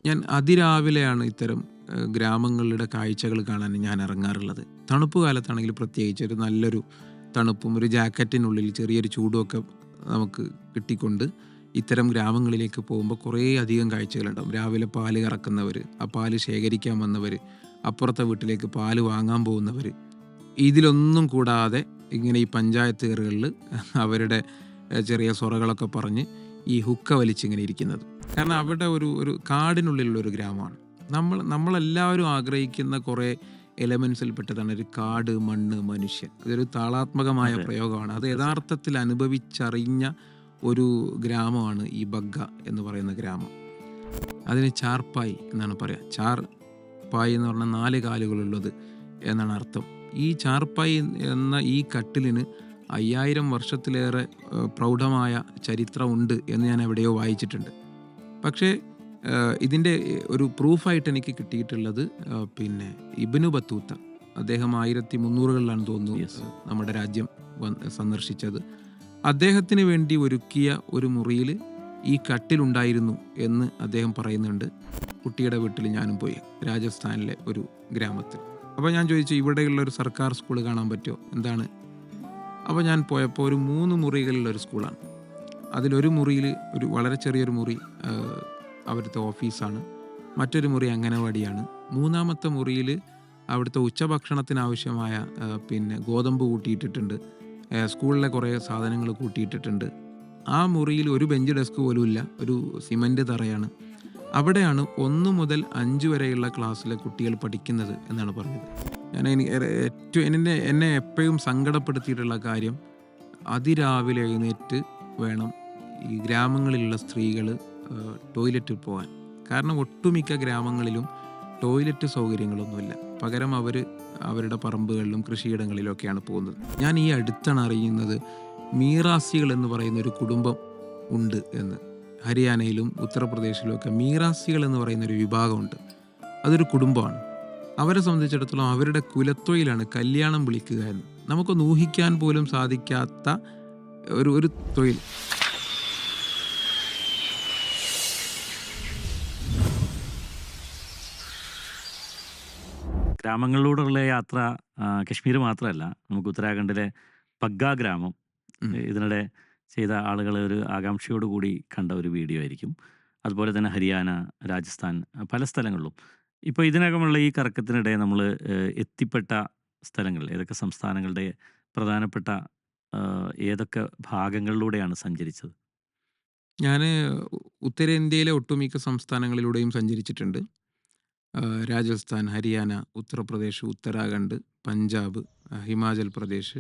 ഞാൻ അതിരാവിലെയാണ് ഇത്തരം ഗ്രാമങ്ങളുടെ കാഴ്ചകൾ കാണാൻ ഞാൻ ഇറങ്ങാറുള്ളത്. തണുപ്പ് കാലത്താണെങ്കിൽ പ്രത്യേകിച്ച് ഒരു നല്ലൊരു തണുപ്പും ഒരു ജാക്കറ്റിനുള്ളിൽ ചെറിയൊരു ചൂടുമൊക്കെ നമുക്ക് കിട്ടിക്കൊണ്ട് ഇത്തരം ഗ്രാമങ്ങളിലേക്ക് പോകുമ്പോൾ കുറേ അധികം കാഴ്ചകളുണ്ടാവും. രാവിലെ പാല് കറക്കുന്നവർ, ആ പാല് ശേഖരിക്കാൻ വന്നവർ, അപ്പുറത്തെ വീട്ടിലേക്ക് പാല് വാങ്ങാൻ പോകുന്നവർ, ഇതിലൊന്നും കൂടാതെ ഇങ്ങനെ ഈ പഞ്ചായത്തുകളിൽ അവരുടെ ചെറിയ സൊറകളൊക്കെ പറഞ്ഞ് ഈ ഹുക്ക വലിച്ചിങ്ങനെ ഇരിക്കുന്നത്. കാരണം അവിടെ ഒരു ഒരു കാടിനുള്ളിലുള്ള ഒരു ഗ്രാമമാണ്. നമ്മളെല്ലാവരും ആഗ്രഹിക്കുന്ന കുറേ എലമെൻസിൽ പെട്ടതാണ് ഒരു കാട്, മണ്ണ്, മനുഷ്യൻ. അതൊരു താളാത്മകമായ അതെ. പ്രയോഗമാണ്. അത് തീർച്ചയായും. യഥാർത്ഥത്തിൽ അനുഭവിച്ചറിഞ്ഞ ഒരു ഗ്രാമമാണ് ഈ ബഗ്ഗ എന്ന് പറയുന്ന ഗ്രാമം. അതിന് ചാർപ്പായി എന്നാണ് പറയുക. പായ് എന്ന് പറഞ്ഞാൽ 4 കാലുകളുള്ളത് എന്നാണ് അർത്ഥം. ഈ ചാർപ്പായി എന്ന ഈ കട്ടിലിന് 5000 വർഷത്തിലേറെ പ്രൗഢമായ ചരിത്രമുണ്ട് എന്ന് ഞാൻ എവിടെയോ വായിച്ചിട്ടുണ്ട്. പക്ഷേ ഇതിൻ്റെ ഒരു പ്രൂഫായിട്ട് എനിക്ക് കിട്ടിയിട്ടുള്ളത് പിന്നെ ഇബ്നു ബത്തൂത്ത, അദ്ദേഹം 1300-കളിലാണ് തോന്നുന്നു യെസ്. നമ്മുടെ രാജ്യം സന്ദർശിച്ചത്. അദ്ദേഹത്തിന് വേണ്ടി ഒരുക്കിയ ഒരു മുറിയിൽ ഈ കട്ടിലുണ്ടായിരുന്നു എന്ന് അദ്ദേഹം പറയുന്നുണ്ട്. കുട്ടിയുടെ വീട്ടിൽ ഞാനും പോയി, രാജസ്ഥാനിലെ ഒരു ഗ്രാമത്തിൽ. അപ്പോൾ ഞാൻ ചോദിച്ചു, ഇവിടെയുള്ള ഒരു സർക്കാർ സ്കൂൾ കാണാൻ പറ്റുമോ, എന്താണ്? അപ്പോൾ ഞാൻ പോയപ്പോൾ ഒരു 3 മുറികളുള്ള ഒരു സ്കൂളാണ്. അതിലൊരു മുറിയിൽ ഒരു വളരെ ചെറിയൊരു മുറി അവിടുത്തെ ഓഫീസാണ്. മറ്റൊരു മുറി അംഗനവാടിയാണ്. മൂന്നാമത്തെ മുറിയിൽ അവിടുത്തെ ഉച്ചഭക്ഷണത്തിനാവശ്യമായ പിന്നെ ഗോതമ്പ് കൂട്ടിയിട്ടിട്ടുണ്ട്. സ്കൂളിലെ കുറേ സാധനങ്ങൾ കൂട്ടിയിട്ടിട്ടുണ്ട്. ആ മുറിയിൽ ഒരു ബെഞ്ച് ഡെസ്ക് പോലും ഇല്ല, ഒരു സിമൻറ്റ് തറയാണ്. അവിടെയാണ് 1 മുതൽ 5 വരെയുള്ള ക്ലാസ്സിലെ കുട്ടികൾ പഠിക്കുന്നത് എന്നാണ് പറഞ്ഞത്. എന്നെ എപ്പോഴും സങ്കടപ്പെടുത്തിയിട്ടുള്ള കാര്യം, അതിരാവിലെ എഴുന്നേറ്റ് വേണം ഈ ഗ്രാമങ്ങളിലുള്ള സ്ത്രീകൾ ടോയ്ലറ്റിൽ പോകാൻ. കാരണം ഒട്ടുമിക്ക ഗ്രാമങ്ങളിലും ടോയ്ലറ്റ് സൗകര്യങ്ങളൊന്നുമില്ല. പകരം അവരുടെ പറമ്പുകളിലും കൃഷിയിടങ്ങളിലൊക്കെയാണ് പോകുന്നത്. ഞാൻ ഈ അടുത്താണ് അറിയുന്നത് മീറാസികൾ എന്ന് പറയുന്ന ഒരു കുടുംബം ഉണ്ട് എന്ന്. ഹരിയാനയിലും ഉത്തർപ്രദേശിലും ഒക്കെ മീറാസികൾ എന്ന് പറയുന്ന ഒരു വിഭാഗമുണ്ട്. അതൊരു കുടുംബമാണ്. അവരെ സംബന്ധിച്ചിടത്തോളം അവരുടെ കുലത്തൊഴിലാണ് കല്യാണം വിളിക്കുക എന്ന്. നമുക്കൊന്ന് ഊഹിക്കാൻ പോലും സാധിക്കാത്ത ഒരു തൊഴിൽ. ഗ്രാമങ്ങളിലൂടെയുള്ള യാത്ര കശ്മീർ മാത്രമല്ല, നമുക്ക് ഉത്തരാഖണ്ഡിലെ പഗ്ഗ ഗ്രാമം ഉം. ഇതിനിടെ ചെയ്ത ആളുകൾ ഒരു ആകാംക്ഷയോടുകൂടി കണ്ട ഒരു വീഡിയോ ആയിരിക്കും. അതുപോലെ തന്നെ ഹരിയാന, രാജസ്ഥാൻ, പല സ്ഥലങ്ങളിലും. ഇപ്പോൾ ഇതിനകമുള്ള ഈ കറക്കത്തിനിടെ നമ്മൾ എത്തിപ്പെട്ട സ്ഥലങ്ങൾ ഏതൊക്കെ സംസ്ഥാനങ്ങളുടെ പ്രധാനപ്പെട്ട ഏതൊക്കെ ഭാഗങ്ങളിലൂടെയാണ് സഞ്ചരിച്ചത്? ഞാൻ ഉത്തരേന്ത്യയിലെ ഒട്ടുമിക്ക സംസ്ഥാനങ്ങളിലൂടെയും സഞ്ചരിച്ചിട്ടുണ്ട്. രാജസ്ഥാൻ, ഹരിയാന, ഉത്തർപ്രദേശ്, ഉത്തരാഖണ്ഡ്, പഞ്ചാബ്, ഹിമാചൽ പ്രദേശ്,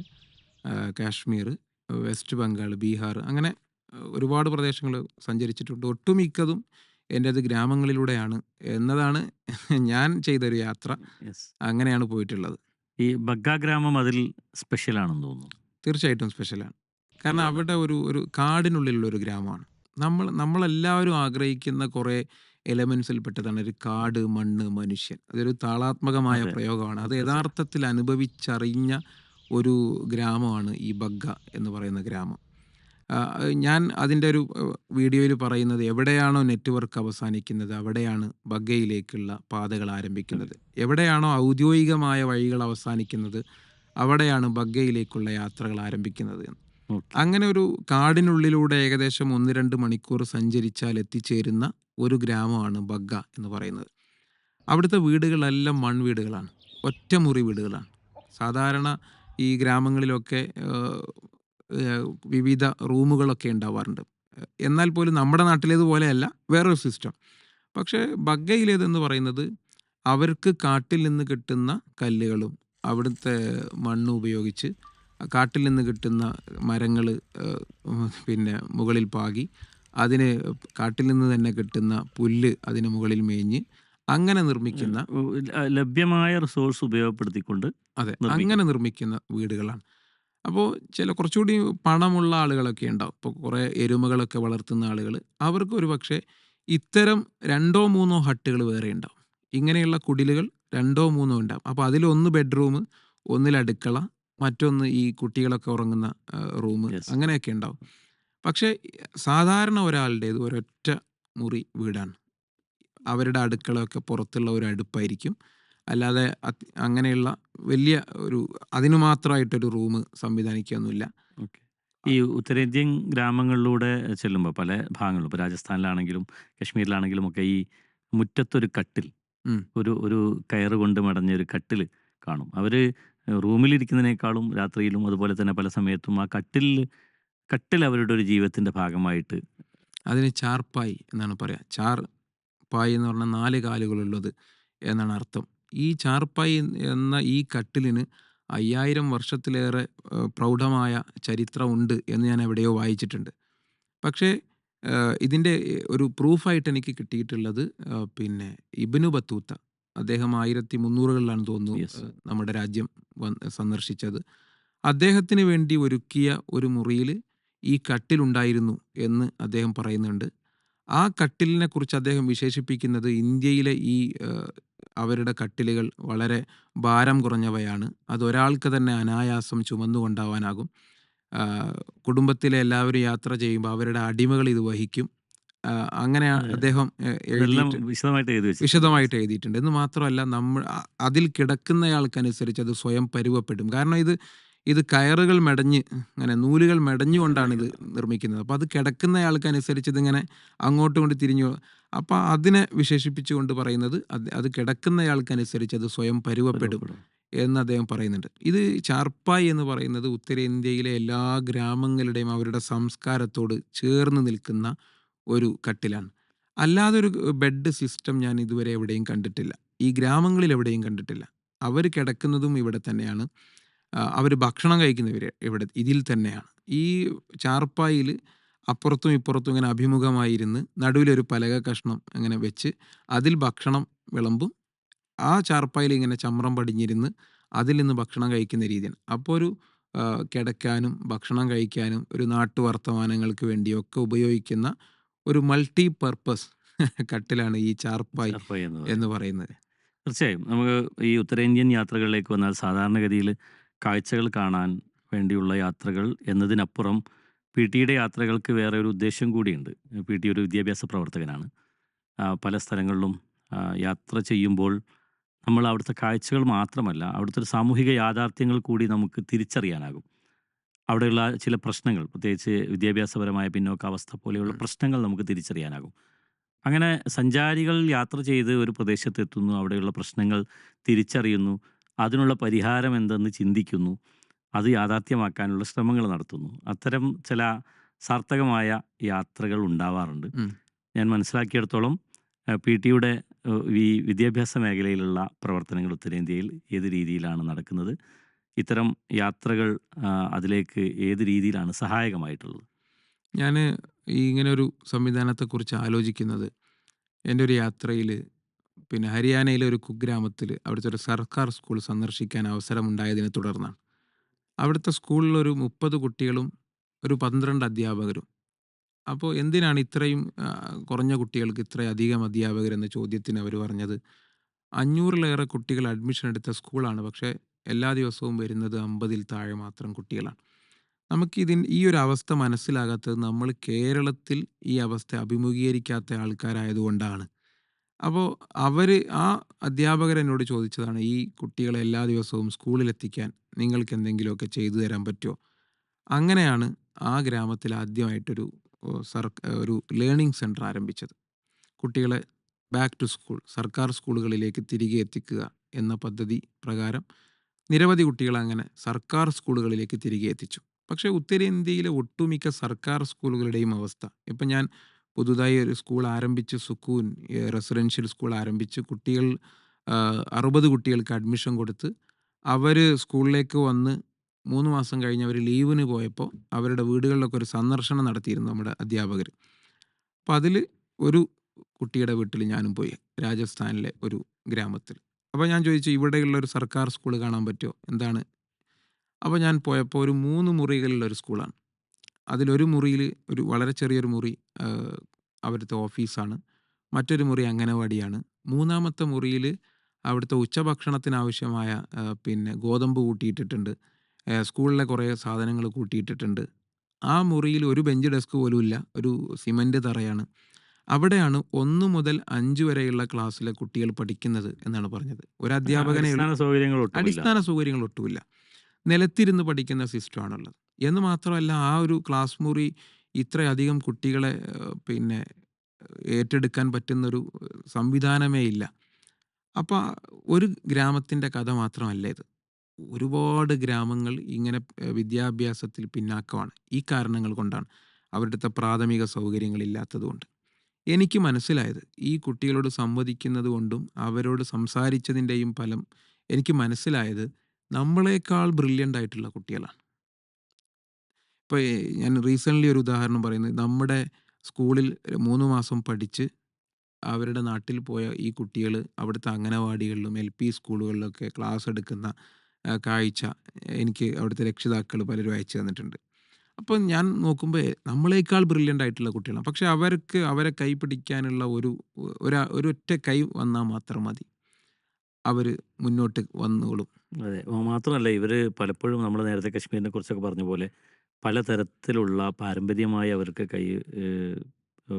കാശ്മീർ, വെസ്റ്റ് ബംഗാൾ, ബീഹാർ, അങ്ങനെ ഒരുപാട് പ്രദേശങ്ങൾ സഞ്ചരിച്ചിട്ടുണ്ട്. ഒട്ടുമിക്കതും എൻ്റേത് ഗ്രാമങ്ങളിലൂടെയാണ് എന്നതാണ് ഞാൻ ചെയ്തൊരു യാത്ര. യെസ്. അങ്ങനെയാണ് പോയിട്ടുള്ളത്. ഈ ബഗ്ഗ ഗ്രാമം അതിൽ സ്പെഷ്യലാണെന്ന് തോന്നുന്നു. തീർച്ചയായിട്ടും സ്പെഷ്യലാണ്. കാരണം അവിടെ ഒരു കാടിനുള്ളിലുള്ള ഒരു ഗ്രാമമാണ്. നമ്മളെല്ലാവരും ആഗ്രഹിക്കുന്ന കുറേ എലമെൻസിൽ പെട്ടതാണ് ഒരു കാട്, മണ്ണ്, മനുഷ്യൻ. അതൊരു താളാത്മകമായ അതെ. പ്രയോഗമാണ്. അത് തീർച്ചയായും. യഥാർത്ഥത്തിൽ അനുഭവിച്ചറിഞ്ഞ ഒരു ഗ്രാമമാണ് ഈ ബഗ്ഗ എന്ന് പറയുന്ന ഗ്രാമം. ഞാൻ അതിൻ്റെ ഒരു വീഡിയോയിൽ പറയുന്നത്, എവിടെയാണോ നെറ്റ്വർക്ക് അവസാനിക്കുന്നത് അവിടെയാണ് ബഗ്ഗയിലേക്കുള്ള പാതകൾ ആരംഭിക്കുന്നത്. എവിടെയാണോ ഔദ്യോഗികമായ വഴികൾ അവസാനിക്കുന്നത് അവിടെയാണ് ബഗ്ഗയിലേക്കുള്ള യാത്രകൾ ആരംഭിക്കുന്നത് എന്ന്. ഓക്കെ. അങ്ങനെ ഒരു കാടിനുള്ളിലൂടെ ഏകദേശം 1-2 മണിക്കൂർ സഞ്ചരിച്ചാൽ എത്തിച്ചേരുന്ന ഒരു ഗ്രാമമാണ് ബഗ്ഗ എന്ന് പറയുന്നത്. അവിടുത്തെ വീടുകളെല്ലാം മൺവീടുകളാണ്, ഒറ്റമുറി വീടുകളാണ്. സാധാരണ ഈ ഗ്രാമങ്ങളിലൊക്കെ വിവിധ റൂമുകളൊക്കെ ഉണ്ടാവാറുണ്ട്. എന്നാൽ പോലും നമ്മുടെ നാട്ടിലേതുപോലെയല്ല, വേറൊരു സിസ്റ്റം. പക്ഷേ ബഗ്ഗയിലേതെന്ന് പറയുന്നത് അവർക്ക് കാട്ടിൽ നിന്ന് കിട്ടുന്ന കല്ലുകളും അവിടുത്തെ മണ്ണും ഉപയോഗിച്ച് കാട്ടിൽ നിന്ന് കിട്ടുന്ന മരങ്ങൾ പിന്നെ മുകളിൽ പാകി, അതിന് കാട്ടിൽ നിന്ന് തന്നെ കിട്ടുന്ന പുല്ല് അതിന് മുകളിൽ മേഞ്ഞ് അങ്ങനെ നിർമ്മിക്കുന്ന, ലഭ്യമായ റിസോഴ്സ് ഉപയോഗപ്പെടുത്തിക്കൊണ്ട് അതെ, നിർമ്മിക്കും. അങ്ങനെ നിർമ്മിക്കുന്ന വീടുകളാണ്. അപ്പോൾ കുറച്ചുകൂടി പണമുള്ള ആളുകളൊക്കെ ഉണ്ടാവും. ഇപ്പോൾ കുറേ എരുമകളൊക്കെ വളർത്തുന്ന ആളുകൾ, അവർക്ക് ഒരു പക്ഷേ ഇത്തരം 2-3 ഹട്ടുകൾ വേറെ ഉണ്ടാവും. ഇങ്ങനെയുള്ള കുടിലുകൾ 2-3 ഉണ്ടാവും. അപ്പോൾ അതിലൊന്ന് ബെഡ്റൂം, ഒന്നിൽ അടുക്കള, മറ്റൊന്ന് ഈ കുട്ടികളൊക്കെ ഉറങ്ങുന്ന റൂം, യെസ്. അങ്ങനെയൊക്കെ ഉണ്ടാവും. പക്ഷേ സാധാരണ ഒരാളുടേത് ഒരൊറ്റ മുറി വീടാണ്. അവരുടെ അടുക്കളയൊക്കെ പുറത്തുള്ള ഒരു അടുപ്പായിരിക്കും. അല്ലാതെ അങ്ങനെയുള്ള വലിയ ഒരു അതിന് മാത്രമായിട്ടൊരു റൂം സംവിധാനിക്കുകയൊന്നുമില്ല. ഓക്കെ. ഈ ഉത്തരേന്ത്യൻ ഗ്രാമങ്ങളിലൂടെ ചെല്ലുമ്പോൾ പല ഭാഗങ്ങളിലും ഇപ്പോൾ രാജസ്ഥാനിലാണെങ്കിലും കശ്മീരിലാണെങ്കിലും ഒക്കെ ഈ മുറ്റത്തൊരു കട്ടിൽ, ഉം. ഒരു കയറ് കൊണ്ട് മെടഞ്ഞൊരു കട്ടിൽ കാണും. അവര് റൂമിലിരിക്കുന്നതിനേക്കാളും രാത്രിയിലും അതുപോലെ തന്നെ പല സമയത്തും ആ കട്ടിൽ അവരുടെ ഒരു ജീവിതത്തിൻ്റെ ഭാഗമായിട്ട്. അതിന് ചാർപ്പായി എന്നാണ് പറയുക. പായ് എന്ന് പറഞ്ഞാൽ 4 കാലുകളുള്ളത് എന്നാണ് അർത്ഥം. ഈ ചാർപ്പായി എന്ന ഈ കട്ടിലിന് 5000 വർഷത്തിലേറെ പ്രൗഢമായ ചരിത്രമുണ്ട് എന്ന് ഞാൻ എവിടെയോ വായിച്ചിട്ടുണ്ട്. പക്ഷേ ഇതിൻ്റെ ഒരു പ്രൂഫായിട്ട് എനിക്ക് കിട്ടിയിട്ടുള്ളത് പിന്നെ ഇബ്നു ബത്തൂത്ത. അദ്ദേഹം 1300കളിലാണ് തോന്നുന്നു യെസ്. നമ്മുടെ രാജ്യം സന്ദർശിച്ചത്. അദ്ദേഹത്തിന് വേണ്ടി ഒരുക്കിയ ഒരു മുറിയിൽ ഈ കട്ടിലുണ്ടായിരുന്നു എന്ന് അദ്ദേഹം പറയുന്നുണ്ട്. ആ കട്ടിലിനെ കുറിച്ച് അദ്ദേഹം വിശേഷിപ്പിക്കുന്നത് ഇന്ത്യയിലെ ഈ അവരുടെ കട്ടിലുകൾ വളരെ ഭാരം കുറഞ്ഞവയാണ്. അതൊരാൾക്ക് തന്നെ അനായാസം ചുമന്നു കൊണ്ടാവാനാകും. കുടുംബത്തിലെ എല്ലാവരും യാത്ര ചെയ്യുമ്പോൾ അവരുടെ അടിമകൾ ഇത് വഹിക്കും. അങ്ങനെ അദ്ദേഹം അതെല്ലാം എഴുതിയിട്ട് വിശദമായിട്ട് എഴുതി വെച്ചിട്ടുണ്ട്. വിശദമായിട്ട് എഴുതിയിട്ടുണ്ട്. എന്ന് മാത്രമല്ല അതിൽ കിടക്കുന്നയാൾക്കനുസരിച്ച് അത് സ്വയം പരുവപ്പെടും. കാരണം ഇത് കയറുകൾ മെടഞ്ഞ് അങ്ങനെ നൂലുകൾ മെടഞ്ഞുകൊണ്ടാണ് ഇത് നിർമ്മിക്കുന്നത്. അപ്പോൾ അത് കിടക്കുന്നയാൾക്കനുസരിച്ച് ഇതിങ്ങനെ അങ്ങോട്ടും ഇങ്ങോട്ടും തിരിഞ്ഞു. അപ്പോൾ അതിനെ വിശേഷിപ്പിച്ചുകൊണ്ട് പറയുന്നത് അത് കിടക്കുന്നയാൾക്കനുസരിച്ച് അത് സ്വയം പരുവപ്പെടും എന്ന് അദ്ദേഹം പറയുന്നുണ്ട്. ഇത് ചാർപ്പായി എന്ന് പറയുന്നത് ഉത്തരേന്ത്യയിലെ എല്ലാ ഗ്രാമങ്ങളുടെയും അവരുടെ സംസ്കാരത്തോട് ചേർന്ന് നിൽക്കുന്ന ഒരു കട്ടിലാണ്. അല്ലാതെ ഒരു ബെഡ് സിസ്റ്റം ഞാൻ ഇതുവരെ എവിടെയും കണ്ടിട്ടില്ല. ഈ ഗ്രാമങ്ങളിൽ എവിടെയും കണ്ടിട്ടില്ല. അവർ കിടക്കുന്നതും ഇവിടെ തന്നെയാണ്. അവർ ഭക്ഷണം കഴിക്കുന്നവർ ഇതിൽ തന്നെയാണ്. ഈ ചാർപ്പായിൽ അപ്പുറത്തും ഇപ്പുറത്തും ഇങ്ങനെ അഭിമുഖമായിരുന്ന് നടുവിലൊരു പലക കഷ്ണം അങ്ങനെ വെച്ച് അതിൽ ഭക്ഷണം വിളമ്പും. ആ ചാർപ്പായിൽ ഇങ്ങനെ ചമ്രം പടിഞ്ഞിരുന്ന് അതിൽ നിന്ന് ഭക്ഷണം കഴിക്കുന്ന രീതിയാണ്. അപ്പോൾ ഒരു കിടക്കാനും ഭക്ഷണം കഴിക്കാനും ഒരു നാട്ടുവർത്തമാനങ്ങൾക്ക് വേണ്ടിയൊക്കെ ഉപയോഗിക്കുന്ന ഒരു മൾട്ടി പർപ്പസ് കട്ടിലാണ് ഈ ചാർപ്പായി ചാർപ്പായി എന്ന് എന്ന് പറയുന്നത്. പറയുന്നത്. തീർച്ചയായും നമുക്ക് ഈ ഉത്തരേന്ത്യൻ യാത്രകളിലേക്ക് വന്നാൽ സാധാരണഗതിയിൽ കാഴ്ചകൾ കാണാൻ വേണ്ടിയുള്ള യാത്രകൾ എന്നതിനപ്പുറം ടി യാത്രകൾക്ക് വേറെ ഒരു ഉദ്ദേശം കൂടിയുണ്ട്. ടി ഒരു വിദ്യാഭ്യാസ പ്രവർത്തകനാണ്. പല സ്ഥലങ്ങളിലും യാത്ര ചെയ്യുമ്പോൾ നമ്മൾ അവിടുത്തെ കാഴ്ചകൾ മാത്രമല്ല അവിടുത്തെ ഒരു സാമൂഹിക യാഥാർത്ഥ്യങ്ങൾ കൂടി നമുക്ക് തിരിച്ചറിയാനാകും. അവിടെയുള്ള ചില പ്രശ്നങ്ങൾ, പ്രത്യേകിച്ച് വിദ്യാഭ്യാസപരമായ പിന്നോക്കാവസ്ഥ പോലെയുള്ള പ്രശ്നങ്ങൾ നമുക്ക് തിരിച്ചറിയാനാകും. അങ്ങനെ സഞ്ചാരികൾ യാത്ര ചെയ്ത് ഒരു പ്രദേശത്തെത്തുന്നു, അവിടെയുള്ള പ്രശ്നങ്ങൾ തിരിച്ചറിയുന്നു, അതിനുള്ള പരിഹാരം എന്തെന്ന് ചിന്തിക്കുന്നു, അത് യാഥാർത്ഥ്യമാക്കാനുള്ള ശ്രമങ്ങൾ നടത്തുന്നു. അത്തരം ചില സാർത്ഥകമായ യാത്രകൾ ഉണ്ടാവാറുണ്ട്. ഉം. ഞാൻ മനസ്സിലാക്കിയിടത്തോളം ടിയുടെ ഈ വിദ്യാഭ്യാസ മേഖലയിലുള്ള പ്രവർത്തനങ്ങൾ ഉത്തരേന്ത്യയിൽ ഏത് രീതിയിലാണ് നടക്കുന്നത്? ഇത്തരം യാത്രകൾ അതിലേക്ക് ഏത് രീതിയിലാണ് സഹായകമായിട്ടുള്ളത്? ഞാൻ ഇങ്ങനൊരു സംവിധാനത്തെക്കുറിച്ച് ആലോചിക്കുന്നത് എൻ്റെ ഒരു യാത്രയിൽ പിന്നെ ഹരിയാനയിലെ ഒരു കുഗ്രാമത്തിൽ അവിടുത്തെ ഒരു സർക്കാർ സ്കൂൾ സന്ദർശിക്കാൻ അവസരമുണ്ടായതിനെ തുടർന്നാണ്. അവിടുത്തെ സ്കൂളിലൊരു 30 കുട്ടികളും ഒരു 12 അധ്യാപകരും. അപ്പോൾ എന്തിനാണ് ഇത്രയും കുറഞ്ഞ കുട്ടികൾക്ക് ഇത്രയധികം അധ്യാപകരെന്ന ചോദ്യത്തിന് അവർ പറഞ്ഞത് 500ലേറെ കുട്ടികൾ അഡ്മിഷൻ എടുത്ത സ്കൂളാണ്. പക്ഷേ എല്ലാ ദിവസവും വരുന്നത് 50ൽ താഴെ മാത്രം കുട്ടികളാണ്. ഈ ഒരു അവസ്ഥ മനസ്സിലാകാത്തത് നമ്മൾ കേരളത്തിൽ ഈ അവസ്ഥ അഭിമുഖീകരിക്കാത്ത ആൾക്കാരായതുകൊണ്ടാണ്. അപ്പോൾ ആ അധ്യാപകർ എന്നോട് ചോദിച്ചതാണ്, ഈ കുട്ടികളെ എല്ലാ ദിവസവും സ്കൂളിലെത്തിക്കാൻ നിങ്ങൾക്ക് എന്തെങ്കിലുമൊക്കെ ചെയ്തു തരാൻ പറ്റുമോ? അങ്ങനെയാണ് ആ ഗ്രാമത്തിൽ ആദ്യമായിട്ടൊരു ഒരു ലേണിംഗ് സെൻറ്റർ ആരംഭിച്ചത്. കുട്ടികളെ ബാക്ക് ടു സ്കൂൾ, സർക്കാർ സ്കൂളുകളിലേക്ക് തിരികെ എത്തിക്കുക എന്ന പദ്ധതി പ്രകാരം നിരവധി കുട്ടികളെ അങ്ങനെ സർക്കാർ സ്കൂളുകളിലേക്ക് തിരികെ എത്തിച്ചു. പക്ഷേ ഉത്തരേന്ത്യയിലെ ഒട്ടുമിക്ക സർക്കാർ സ്കൂളുകളുടെയും അവസ്ഥ, ഇപ്പം ഞാൻ പുതുതായി ഒരു സ്കൂൾ ആരംഭിച്ച് സുക്കൂൻ റെസിഡൻഷ്യൽ സ്കൂൾ ആരംഭിച്ച് 60 കുട്ടികൾക്ക് അഡ്മിഷൻ കൊടുത്ത് അവർ സ്കൂളിലേക്ക് വന്ന് 3 മാസം കഴിഞ്ഞ് അവർ ലീവിന് പോയപ്പോൾ അവരുടെ വീടുകളിലൊക്കെ ഒരു സന്ദർശനം നടത്തിയിരുന്നു നമ്മുടെ അധ്യാപകർ. അപ്പോൾ അതിൽ ഒരു കുട്ടിയുടെ വീട്ടിൽ ഞാനും പോയി, രാജസ്ഥാനിലെ ഒരു ഗ്രാമത്തിൽ. അപ്പോൾ ഞാൻ ചോദിച്ചു, ഇവിടെയുള്ള ഒരു സർക്കാർ സ്കൂൾ കാണാൻ പറ്റുമോ, എന്താണ്? അപ്പോൾ ഞാൻ പോയപ്പോൾ ഒരു 3 മുറികളുള്ള ഒരു സ്കൂളാണ്. അതിലൊരു മുറിയിൽ ഒരു വളരെ ചെറിയൊരു മുറി അവിടുത്തെ ഓഫീസാണ്. മറ്റൊരു മുറി അംഗനവാടിയാണ്. മൂന്നാമത്തെ മുറിയിൽ അവിടുത്തെ ഉച്ചഭക്ഷണത്തിനാവശ്യമായ പിന്നെ ഗോതമ്പ് കൂട്ടിയിട്ടിട്ടുണ്ട്. സ്കൂളിലെ കുറേ സാധനങ്ങൾ കൂട്ടിയിട്ടിട്ടുണ്ട്. ആ മുറിയിൽ ഒരു ബെഞ്ച് ഡെസ്ക് പോലും ഇല്ല. ഒരു സിമൻറ്റ് തറയാണ്. അവിടെയാണ് 1 മുതൽ 5 വരെയുള്ള ക്ലാസ്സിലെ കുട്ടികൾ പഠിക്കുന്നത് എന്നാണ് പറഞ്ഞത്. ഒരു അധ്യാപകനെ അടിസ്ഥാന സൗകര്യങ്ങൾ ഒട്ടുമില്ല. അടിസ്ഥാന സൗകര്യങ്ങൾ ഒട്ടുമില്ല. നിലത്തിരുന്ന് പഠിക്കുന്ന സിസ്റ്റമാണുള്ളത്. എന്ന് മാത്രമല്ല ആ ഒരു ക്ലാസ് മുറി ഇത്രയധികം കുട്ടികളെ പിന്നെ ഏറ്റെടുക്കാൻ പറ്റുന്നൊരു സംവിധാനമേ ഇല്ല. അപ്പോൾ ഒരു ഗ്രാമത്തിൻ്റെ കഥ മാത്രമല്ല ഇത്. ഒരുപാട് ഗ്രാമങ്ങൾ ഇങ്ങനെ വിദ്യാഭ്യാസത്തിൽ പിന്നാക്കമാണ്. ഈ കാരണങ്ങൾ കൊണ്ടാണ്. അവരുടത്തെ പ്രാഥമിക സൗകര്യങ്ങളില്ലാത്തതുകൊണ്ട്. എനിക്ക് മനസ്സിലായത് ഈ കുട്ടികളോട് സംവദിക്കുന്നത് കൊണ്ടും അവരോട് സംസാരിച്ചതിൻ്റെയും ഫലം എനിക്ക് മനസ്സിലായത് നമ്മളെക്കാൾ ബ്രില്യൻ്റ് ആയിട്ടുള്ള കുട്ടികളാണ്. ഇപ്പോൾ ഞാൻ റീസെൻ്റ്ലി ഒരു ഉദാഹരണം പറയുന്നത്, നമ്മുടെ സ്കൂളിൽ 3 മാസം പഠിച്ച് അവരുടെ നാട്ടിൽ പോയ ഈ കുട്ടികൾ അവിടുത്തെ അംഗനവാടികളിലും LP സ്കൂളുകളിലൊക്കെ ക്ലാസ് എടുക്കുന്ന കാഴ്ച എനിക്ക് അവിടുത്തെ രക്ഷിതാക്കൾ പലരും അയച്ചു തന്നിട്ടുണ്ട്. അപ്പം ഞാൻ നോക്കുമ്പോൾ നമ്മളെക്കാൾ ബ്രില്യൻ്റ് ആയിട്ടുള്ള കുട്ടികളാണ്. പക്ഷേ അവരെ കൈ പിടിക്കാനുള്ള ഒരൊറ്റ കൈ വന്നാൽ മാത്രം മതി. അവർ മുന്നോട്ട് വന്നോളും. അതെ. മാത്രമല്ല ഇവര് പലപ്പോഴും നമ്മൾ നേരത്തെ കശ്മീരിനെ കുറിച്ചൊക്കെ പറഞ്ഞ പോലെ പലതരത്തിലുള്ള പാരമ്പര്യമായി അവർക്ക്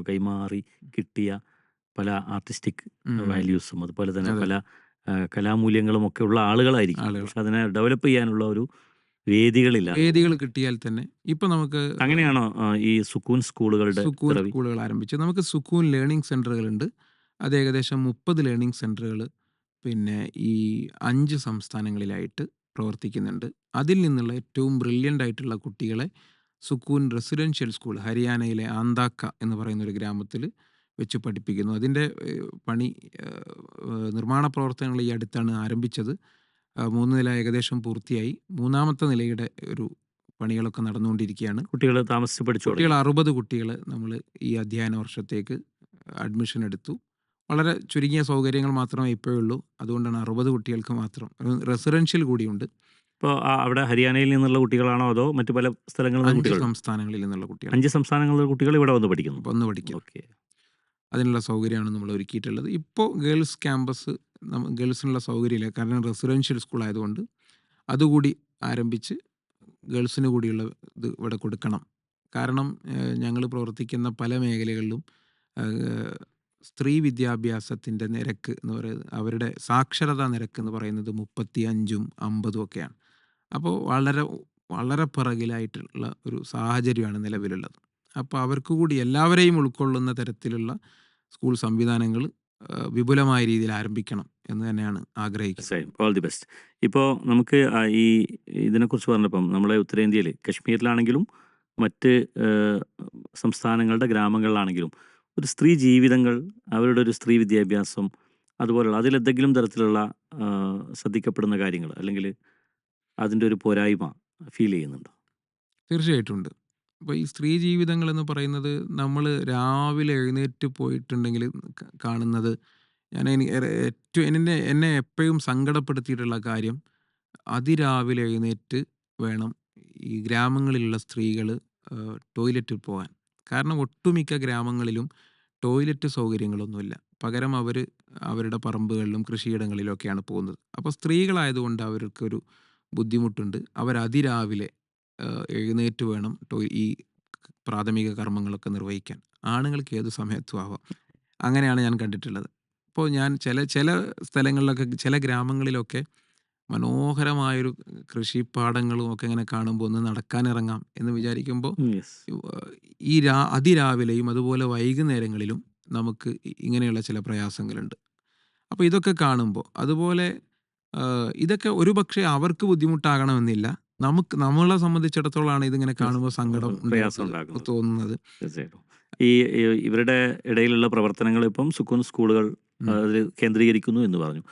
കൈമാറി കിട്ടിയ പല ആർട്ടിസ്റ്റിക് വാല്യൂസും അതുപോലെ തന്നെ അതെ. പല കലാമൂല്യങ്ങളും ഒക്കെ ഉള്ള ആളുകളായിരിക്കും. ആളുകൾ. പക്ഷെ അതിനെ ഡെവലപ്പ് ചെയ്യാനുള്ള ഒരു വേദികളില്ല. വേദികൾ കിട്ടിയാൽ തന്നെ ഇപ്പം നമുക്ക് അങ്ങനെയാണോ ഈ സുക്കൂൻ സ്കൂളുകളുടെ സുക്കൂൻ പിറവി? സ്കൂളുകൾ ആരംഭിച്ചത്. നമുക്ക് സുക്കൂൻ ലേണിംഗ് സെൻ്ററുകളുണ്ട്. അത് ഏകദേശം 30 ലേണിംഗ് സെൻ്ററുകൾ പിന്നെ ഈ 5 സംസ്ഥാനങ്ങളിലായിട്ട് പ്രവർത്തിക്കുന്നുണ്ട്. അതിൽ നിന്നുള്ള ഏറ്റവും ബ്രില്യൻ്റ് ആയിട്ടുള്ള കുട്ടികളെ സുക്കൂൻ റെസിഡൻഷ്യൽ സ്കൂൾ ഹരിയാനയിലെ ആന്താക്ക എന്ന് പറയുന്ന ഒരു ഗ്രാമത്തിൽ വെച്ച് പഠിപ്പിക്കുന്നു. അതിൻ്റെ പണി നിർമ്മാണ പ്രവർത്തനങ്ങൾ ഈ അടുത്താണ് ആരംഭിച്ചത്. 3 നില ഏകദേശം പൂർത്തിയായി. 3ാമത്തെ നിലയുടെ ഒരു പണികളൊക്കെ നടന്നുകൊണ്ടിരിക്കുകയാണ്. കുട്ടികൾ താമസിച്ച് പഠിച്ചു കുട്ടികൾ തുടങ്ങി. 60 കുട്ടികൾ നമ്മൾ ഈ അധ്യയന വർഷത്തേക്ക് അഡ്മിഷൻ എടുത്തു. വളരെ ചുരുങ്ങിയ സൗകര്യങ്ങൾ മാത്രമേ ഇപ്പോഴുള്ളൂ. അതുകൊണ്ടാണ് 60 കുട്ടികൾക്ക് മാത്രം. റെസിഡൻഷ്യൽ കൂടിയുണ്ട്. ഇപ്പോൾ അവിടെ ഹരിയാനയിൽ നിന്നുള്ള കുട്ടികളാണോ അതോ മറ്റു പല സ്ഥലങ്ങളിൽ നിന്ന് 5 കുട്ടികൾ? സംസ്ഥാനങ്ങളിൽ നിന്നുള്ള കുട്ടികൾ 5 സംസ്ഥാനങ്ങളിലെ കുട്ടികൾ ഇവിടെ വന്ന് പഠിക്കുന്നു. വന്ന് പഠിക്കും. ഓക്കെ. അതിനുള്ള സൗകര്യമാണ് നമ്മൾ ഒരുക്കിയിട്ടുള്ളത്. ഇപ്പോൾ ഗേൾസ് ക്യാമ്പസ് ഗേൾസിനുള്ള സൗകര്യമില്ല. കാരണം റെസിഡൻഷ്യൽ സ്കൂൾ ആയതുകൊണ്ട് അതുകൂടി ആരംഭിച്ച് ഗേൾസിന് കൂടിയുള്ള ഇത് ഇവിടെ കൊടുക്കണം. കാരണം ഞങ്ങൾ പ്രവർത്തിക്കുന്ന പല മേഖലകളിലും സ്ത്രീ വിദ്യാഭ്യാസത്തിൻ്റെ നിരക്ക് എന്ന് പറയുന്നത്, അവരുടെ സാക്ഷരതാ നിരക്ക് എന്ന് പറയുന്നത് 35ഉം 50ഉം ഒക്കെയാണ്. അപ്പോൾ വളരെ വളരെ പിറകിലായിട്ടുള്ള ഒരു സാഹചര്യമാണ് നിലവിലുള്ളത്. അപ്പോൾ അവർക്ക് കൂടി എല്ലാവരെയും ഉൾക്കൊള്ളുന്ന തരത്തിലുള്ള സ്കൂൾ സംവിധാനങ്ങൾ വിപുലമായ രീതിയിൽ ആരംഭിക്കണം എന്ന് തന്നെയാണ് ആഗ്രഹിക്കുന്നത്. All the best. ഇപ്പോൾ നമുക്ക് ഈ ഇതിനെക്കുറിച്ച് പറഞ്ഞപ്പം നമ്മളെ ഉത്തരേന്ത്യയിൽ കശ്മീരിലാണെങ്കിലും മറ്റ് സംസ്ഥാനങ്ങളുടെ ഗ്രാമങ്ങളിലാണെങ്കിലും ഒരു സ്ത്രീ ജീവിതങ്ങൾ, അവരുടെ ഒരു സ്ത്രീ വിദ്യാഭ്യാസം അതുപോലുള്ള അതിലെന്തെങ്കിലും തരത്തിലുള്ള ശ്രദ്ധിക്കപ്പെടുന്ന കാര്യങ്ങൾ അല്ലെങ്കിൽ അതിൻ്റെ ഒരു പോരായ്മ ഫീൽ ചെയ്യുന്നുണ്ടോ? തീർച്ചയായിട്ടും ഉണ്ട്. അപ്പോൾ ഈ സ്ത്രീ ജീവിതങ്ങളെന്ന് പറയുന്നത് നമ്മൾ രാവിലെ എഴുന്നേറ്റ് പോയിട്ടുണ്ടെങ്കിൽ കാണുന്നത്, എന്നെ എപ്പോഴും സങ്കടപ്പെടുത്തിയിട്ടുള്ള കാര്യം, അതിരാവിലെ എഴുന്നേറ്റ് വേണം ഈ ഗ്രാമങ്ങളിലുള്ള സ്ത്രീകൾ ടോയ്ലറ്റിൽ പോകാൻ. കാരണം ഒട്ടുമിക്ക ഗ്രാമങ്ങളിലും ടോയ്ലറ്റ് സൗകര്യങ്ങളൊന്നുമില്ല. പകരം അവരുടെ പറമ്പുകളിലും കൃഷിയിടങ്ങളിലൊക്കെയാണ് പോകുന്നത്. അപ്പോൾ സ്ത്രീകളായതുകൊണ്ട് അവർക്കൊരു ബുദ്ധിമുട്ടുണ്ട്. അതിരാവിലെ എഴുന്നേറ്റ് വേണം ഈ പ്രാഥമിക കർമ്മങ്ങളൊക്കെ നിർവഹിക്കാൻ. ആണുങ്ങൾക്ക് ഏത് സമയത്തും ആവാം. അങ്ങനെയാണ് ഞാൻ കണ്ടിട്ടുള്ളത്. ഇപ്പോൾ ഞാൻ ചില സ്ഥലങ്ങളിലൊക്കെ ചില ഗ്രാമങ്ങളിലൊക്കെ മനോഹരമായൊരു കൃഷിപ്പാടങ്ങളും ഒക്കെ ഇങ്ങനെ കാണുമ്പോൾ ഒന്ന് നടക്കാനിറങ്ങാം എന്ന് വിചാരിക്കുമ്പോൾ യെസ്. ഈ അതിരാവിലെയും അതുപോലെ വൈകുന്നേരങ്ങളിലും നമുക്ക് ഇങ്ങനെയുള്ള ചില പ്രയാസങ്ങളുണ്ട്. അപ്പോൾ ഇതൊക്കെ കാണുമ്പോൾ അതുപോലെ ഇതൊക്കെ ഒരു പക്ഷേ അവർക്ക് ബുദ്ധിമുട്ടാകണമെന്നില്ല. നമ്മളെ സംബന്ധിച്ചിടത്തോളാണ് ഇതിങ്ങനെ കാണുമ്പോൾ സങ്കടം പ്രയാസം ഉണ്ടാക്കുന്നത്. തോന്നുന്നത്. തീർച്ചയായിട്ടും. ഈ ഇവരുടെ ഇടയിലുള്ള പ്രവർത്തനങ്ങൾ ഇപ്പം സുക്കൂൻ സ്കൂളുകൾ അതിൽ കേന്ദ്രീകരിക്കുന്നു എന്ന് പറഞ്ഞു.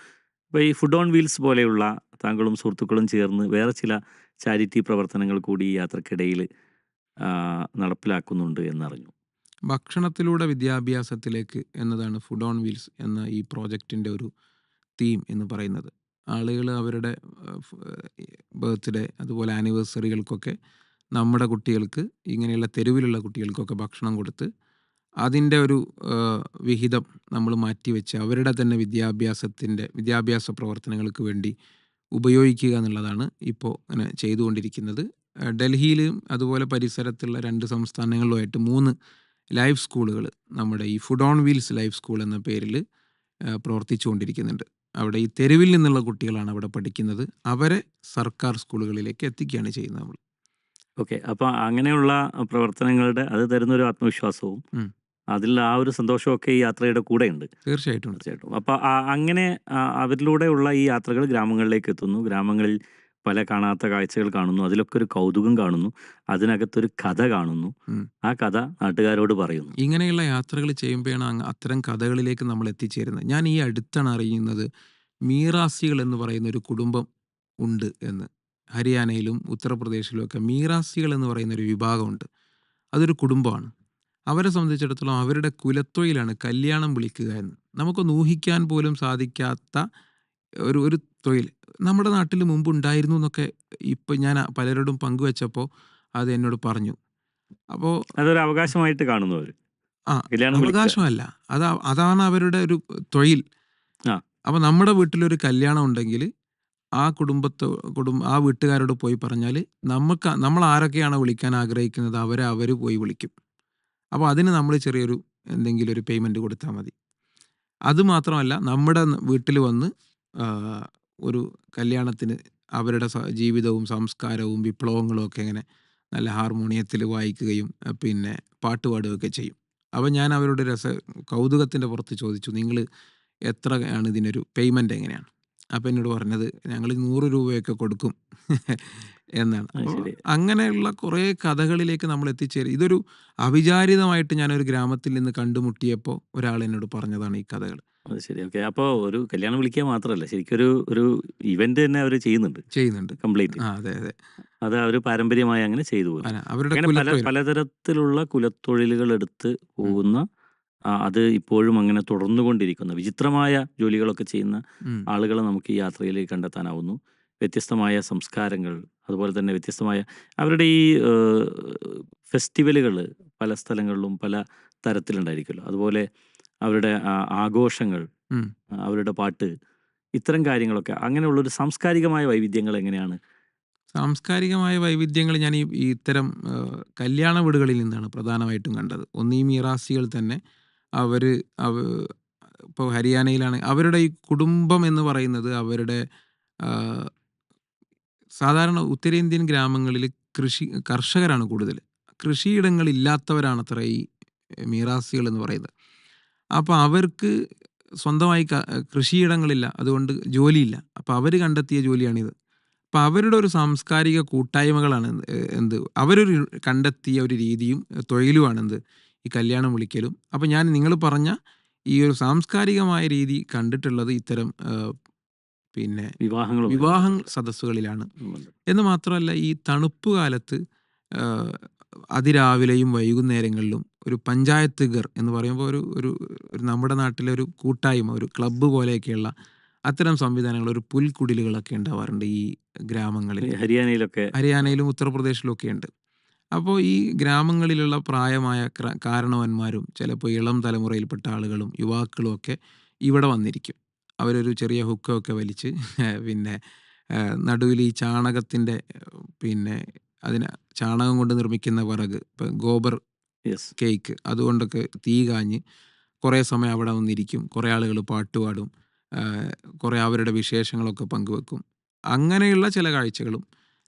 അപ്പോൾ ഈ ഫുഡ് ഓൺ വീൽസ് പോലെയുള്ള താങ്കളും സുഹൃത്തുക്കളും ചേർന്ന് വേറെ ചില ചാരിറ്റി പ്രവർത്തനങ്ങൾ കൂടി ഈ യാത്രക്കിടയിൽ നടപ്പിലാക്കുന്നുണ്ട് എന്നറിഞ്ഞു. ഭക്ഷണത്തിലൂടെ വിദ്യാഭ്യാസത്തിലേക്ക് എന്നതാണ് ഫുഡ് ഓൺ വീൽസ് എന്ന ഈ പ്രോജക്റ്റിൻ്റെ ഒരു തീം എന്ന് പറയുന്നത്. ആളുകൾ അവരുടെ ബർത്ത്ഡേ അതുപോലെ ആനിവേഴ്സറികൾക്കൊക്കെ നമ്മുടെ കുട്ടികൾക്ക്, ഇങ്ങനെയുള്ള തെരുവിലുള്ള കുട്ടികൾക്കൊക്കെ ഭക്ഷണം കൊടുത്ത് അതിൻ്റെ ഒരു വിഹിതം നമ്മൾ മാറ്റിവെച്ച് അവരുടെ തന്നെ വിദ്യാഭ്യാസ പ്രവർത്തനങ്ങൾക്ക് വേണ്ടി ഉപയോഗിക്കുക എന്നുള്ളതാണ് ഇപ്പോൾ അങ്ങനെ ചെയ്തുകൊണ്ടിരിക്കുന്നത്. ഡൽഹിയിലും അതുപോലെ പരിസരത്തുള്ള 2 സംസ്ഥാനങ്ങളിലുമായിട്ട് 3 ലൈഫ് സ്കൂളുകൾ നമ്മുടെ ഈ food on wheels life school എന്ന പേരിൽ പ്രവർത്തിച്ചുകൊണ്ടിരിക്കുന്നുണ്ട്. അവിടെ ഈ തെരുവിൽ നിന്നുള്ള കുട്ടികളാണ് അവിടെ പഠിക്കുന്നത്. അവരെ സർക്കാർ സ്കൂളുകളിലേക്ക് എത്തിക്കുകയാണ് ചെയ്യുന്നത് നമ്മൾ. ഓക്കെ. അപ്പോൾ അങ്ങനെയുള്ള പ്രവർത്തനങ്ങളുടെ അത് തരുന്നൊരു ആത്മവിശ്വാസവും ഉം. അതിൽ ആ ഒരു സന്തോഷമൊക്കെ ഈ യാത്രയുടെ കൂടെയുണ്ട്. തീർച്ചയായിട്ടും ഉണ്ട്. തീർച്ചയായിട്ടും. അപ്പോൾ അങ്ങനെ അവരിലൂടെയുള്ള ഈ യാത്രകൾ ഗ്രാമങ്ങളിലേക്ക് എത്തുന്നു. ഗ്രാമങ്ങളിൽ പല കാണാത്ത കാഴ്ചകൾ കാണുന്നു. അതിലൊക്കെ ഒരു കൗതുകം കാണുന്നു. അതിനകത്തൊരു കഥ കാണുന്നു. ഉം. ആ കഥ നാട്ടുകാരോട് പറയുന്നു. ഇങ്ങനെയുള്ള യാത്രകൾ ചെയ്യുമ്പോഴാണ് അത്തരം കഥകളിലേക്ക് നമ്മൾ എത്തിച്ചേരുന്നത്. ഞാൻ ഈ അടുത്താണ് അറിയുന്നത് മീറാസികൾ എന്ന് പറയുന്ന ഒരു കുടുംബം ഉണ്ട് എന്ന്. ഹരിയാനയിലും ഉത്തർപ്രദേശിലും ഒക്കെ മീറാസികൾ എന്ന് പറയുന്ന ഒരു വിഭാഗമുണ്ട്. അതൊരു കുടുംബമാണ്. അവരെ സംബന്ധിച്ചിടത്തോളം അവരുടെ കുലത്തൊഴിലാണ് കല്യാണം വിളിക്കുക എന്ന്. നമുക്കൊന്ന് ഊഹിക്കാൻ പോലും സാധിക്കാത്ത ഒരു ഒരു തൊഴിൽ. നമ്മുടെ നാട്ടിൽ മുമ്പ് ഉണ്ടായിരുന്നു എന്നൊക്കെ ഇപ്പം ഞാൻ പലരോടും പങ്കുവെച്ചപ്പോൾ അത് എന്നോട് പറഞ്ഞു. അപ്പോൾ അതൊരു അവകാശമായിട്ട് കാണുന്നു അവർ. ആ കല്യാണം വിളിക്കുക. അവകാശമല്ല, അതാണ് അവരുടെ ഒരു തൊഴിൽ. ആ. അപ്പോൾ നമ്മുടെ വീട്ടിലൊരു കല്യാണം ഉണ്ടെങ്കിൽ ആ ആ വീട്ടുകാരോട് പോയി പറഞ്ഞാൽ നമ്മൾ ആരൊക്കെയാണോ വിളിക്കാൻ ആഗ്രഹിക്കുന്നത് അവർ പോയി വിളിക്കും. അപ്പോൾ അതിന് നമ്മൾ ചെറിയൊരു എന്തെങ്കിലും ഒരു പേയ്മെൻറ്റ് കൊടുത്താൽ മതി. അതുമാത്രമല്ല നമ്മുടെ വീട്ടിൽ വന്ന് ഒരു കല്യാണത്തിന് അവരുടെ ജീവിതവും സംസ്കാരവും വിപ്ലവങ്ങളും ഒക്കെ ഇങ്ങനെ നല്ല ഹാർമോണിയത്തിൽ വായിക്കുകയും പിന്നെ പാട്ട് പാടുകയൊക്കെ ചെയ്യും. അപ്പോൾ ഞാൻ അവരോട് കൗതുകത്തിൻ്റെ പുറത്ത് ചോദിച്ചു, നിങ്ങൾ എത്രയാണ് ഇതിനൊരു പേയ്മെൻറ്റ് എങ്ങനെയാണ്? അപ്പോൾ എന്നോട് പറഞ്ഞത് ഞങ്ങൾ 100 രൂപയൊക്കെ കൊടുക്കും എന്നാണ്. അത് അപ്പോൾ ശരി. അങ്ങനെയുള്ള കുറേ കഥകളിലേക്ക് നമ്മൾ എത്തിച്ചേരും. ഇതൊരു അവിചാരിതമായിട്ട് ഞാനൊരു ഗ്രാമത്തിൽ നിന്ന് കണ്ടുമുട്ടിയപ്പോൾ ഒരാൾ എന്നോട് പറഞ്ഞതാണ് ഈ കഥകൾ. അത് ശരി. ഓക്കെ. അപ്പോൾ ഒരു കല്യാണം വിളിക്കുക മാത്രമല്ല, ശരിക്കും ഒരു ഇവന്റ് തന്നെ അവർ ചെയ്യുന്നുണ്ട് കംപ്ലീറ്റ്. അതെ അതെ. അത് അവർ പാരമ്പര്യമായി അങ്ങനെ ചെയ്തു പോകുന്നു. അവരുടെ അങ്ങനെ കുലത്തൊഴിൽ. പലതരത്തിലുള്ള കുലത്തൊഴിലുകൾ എടുത്ത് പോകുന്ന അത് ഇപ്പോഴും അങ്ങനെ തുടർന്നുകൊണ്ടിരിക്കുന്ന വിചിത്രമായ ജോലികളൊക്കെ ചെയ്യുന്ന ഉം. ആളുകളെ നമുക്ക് ഈ യാത്രയിൽ കണ്ടെത്താനാവുന്നു. വ്യത്യസ്തമായ സംസ്കാരങ്ങൾ, അതുപോലെ തന്നെ വ്യത്യസ്തമായ അവരുടെ ഈ ഫെസ്റ്റിവലുകൾ പല സ്ഥലങ്ങളിലും പല തരത്തിലുണ്ടായിരിക്കുമല്ലോ. അതുപോലെ അവരുടെ ആഘോഷങ്ങൾ, ഉം. അവരുടെ പാട്ട്, ഇത്തരം കാര്യങ്ങളൊക്കെ അങ്ങനെയുള്ളൊരു സാംസ്കാരികമായ വൈവിധ്യങ്ങൾ എങ്ങനെയാണ്? സാംസ്കാരികമായ വൈവിധ്യങ്ങൾ ഞാൻ ഈ ഇത്തരം കല്യാണ വീടുകളിൽ നിന്നാണ് പ്രധാനമായിട്ടും കണ്ടത്. ഒന്ന് ഈ മീറാസികൾ തന്നെ അവർ ഇപ്പോൾ ഹരിയാനയിലാണ് അവരുടെ ഈ കുടുംബം എന്ന് പറയുന്നത് അവരുടെ സാധാരണ ഉത്തരേന്ത്യൻ ഗ്രാമങ്ങളിൽ കർഷകരാണ് കൂടുതൽ. കൃഷിയിടങ്ങളില്ലാത്തവരാണത്ര ഈ മീറാസികൾ എന്ന് പറയുന്നത്. അപ്പോൾ അവർക്ക് സ്വന്തമായി കൃഷിയിടങ്ങളില്ല, അതുകൊണ്ട് ജോലിയില്ല. അപ്പോൾ അവർ കണ്ടെത്തിയ ജോലിയാണിത്. അപ്പോൾ അവരുടെ ഒരു സാംസ്കാരിക കൂട്ടായ്മകളാണ് അവരൊരു കണ്ടെത്തിയ ഒരു രീതിയും തൊഴിലുമാണെന്ത് ഈ കല്യാണം വിളിക്കലും. അപ്പോൾ നിങ്ങൾ പറഞ്ഞ ഈ ഒരു സാംസ്കാരികമായ രീതി കണ്ടിട്ടുള്ളത് ഇത്തരം പിന്നെ വിവാഹ സദസ്സുകളിലാണ്. എന്ന് മാത്രമല്ല ഈ തണുപ്പ് കാലത്ത് അതിരാവിലെയും വൈകുന്നേരങ്ങളിലും ഒരു പഞ്ചായത്ത് ഗർ എന്ന് പറയുമ്പോൾ ഒരു നമ്മുടെ നാട്ടിലെ ഒരു കൂട്ടായ്മ, ഒരു ക്ലബ്ബ് പോലെയൊക്കെയുള്ള അത്തരം സംവിധാനങ്ങൾ, ഒരു പുൽക്കുടിലുകളൊക്കെ ഉണ്ടാവാറുണ്ട് ഈ ഗ്രാമങ്ങളിൽ. ഹരിയാനയിലും ഉത്തർപ്രദേശിലും ഒക്കെ ഉണ്ട്. അപ്പോൾ ഈ ഗ്രാമങ്ങളിലുള്ള പ്രായമായ കാരണവന്മാരും ചിലപ്പോൾ ഇളം തലമുറയിൽപ്പെട്ട ആളുകളും യുവാക്കളും ഒക്കെ ഇവിടെ വന്നിരിക്കും. അവരൊരു ചെറിയ ഹുക്കൊക്കെ വലിച്ച് പിന്നെ നടുവിൽ ഈ ചാണകത്തിൻ്റെ പിന്നെ ചാണകം കൊണ്ട് നിർമ്മിക്കുന്ന വിറക്, ഇപ്പം ഗോബർ കേക്ക്, അതുകൊണ്ടൊക്കെ തീ കാഞ്ഞ് കുറേ സമയം അവിടെ വന്നിരിക്കും. കുറേ ആളുകൾ പാട്ടുപാടും, കുറേ അവരുടെ വിശേഷങ്ങളൊക്കെ പങ്കുവെക്കും. അങ്ങനെയുള്ള ചില കാഴ്ചകളും